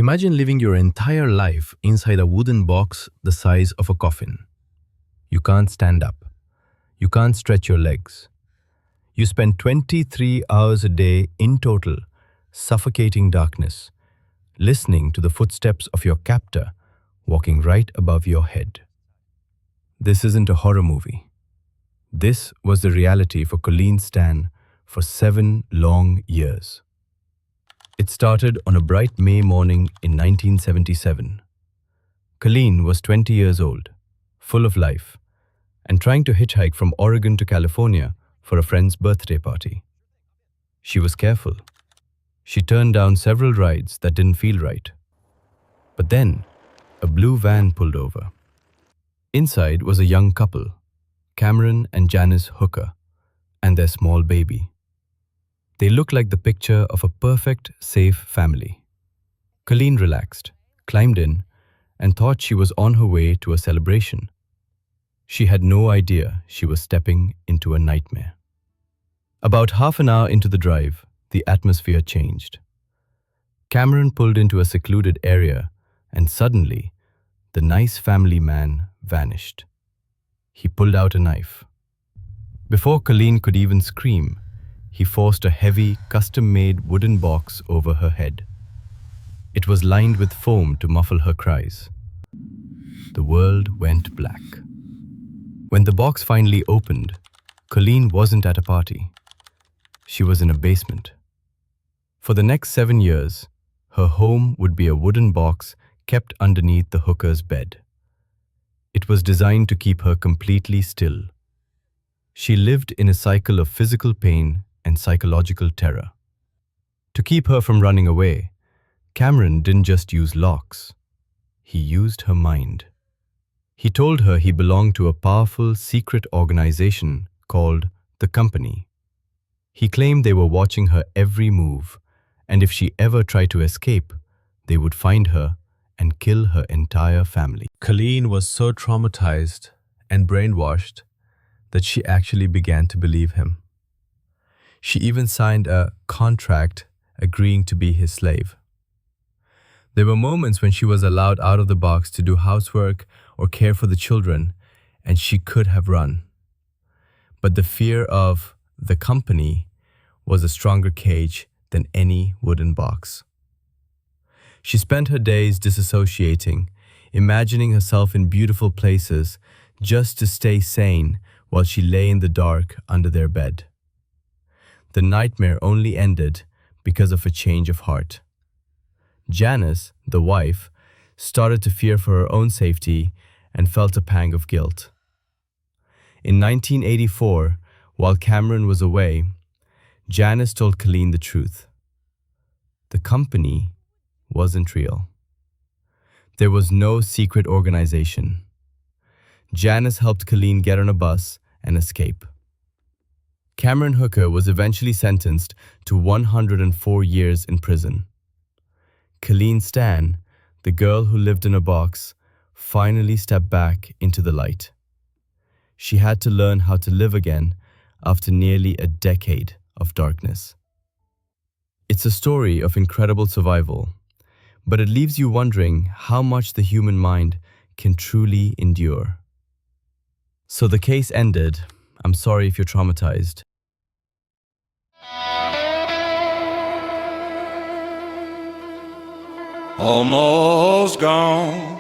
Imagine living your entire life inside a wooden box the size of a coffin. You can't stand up. You can't stretch your legs. You spend 23 hours a day in total, suffocating darkness, listening to the footsteps of your captor walking right above your head. This isn't a horror movie. This was the reality for Colleen Stan for 7 long years. It started on a bright May morning in 1977. Colleen was 20 years old, full of life, and trying to hitchhike from Oregon to California for a friend's birthday party. She was careful. She turned down several rides that didn't feel right. But then, a blue van pulled over. Inside was a young couple, Cameron and Janice Hooker, and their small baby. They looked like the picture of a perfect, safe family. Colleen relaxed, climbed in, and thought she was on her way to a celebration. She had no idea she was stepping into a nightmare. About half an hour into the drive, the atmosphere changed. Cameron pulled into a secluded area, and suddenly, the nice family man vanished. He pulled out a knife. Before Colleen could even scream, he forced a heavy, custom-made wooden box over her head. It was lined with foam to muffle her cries. The world went black. When the box finally opened, Colleen wasn't at a party. She was in a basement. For the next 7 years, her home would be a wooden box kept underneath the hooker's bed. It was designed to keep her completely still. She lived in a cycle of physical pain and psychological terror. To keep her from running away, Cameron didn't just use locks. He used her mind. He told her he belonged to a powerful secret organization called the Company. He claimed they were watching her every move, and if she ever tried to escape, they would find her and kill her entire family. Colleen was so traumatized and brainwashed that she actually began to believe him. She even signed a contract agreeing to be his slave. There were moments when she was allowed out of the box to do housework or care for the children, and she could have run. But the fear of the Company was a stronger cage than any wooden box. She spent her days disassociating, imagining herself in beautiful places just to stay sane while she lay in the dark under their bed. The nightmare only ended because of a change of heart. Janice, the wife, started to fear for her own safety and felt a pang of guilt. In 1984, while Cameron was away, Janice told Colleen the truth. The Company wasn't real. There was no secret organization. Janice helped Colleen get on a bus and escape. Cameron Hooker was eventually sentenced to 104 years in prison. Colleen Stan, the girl who lived in a box, finally stepped back into the light. She had to learn how to live again after nearly a decade of darkness. It's a story of incredible survival, but it leaves you wondering how much the human mind can truly endure. So the case ended. I'm sorry if you're traumatized. Almost gone.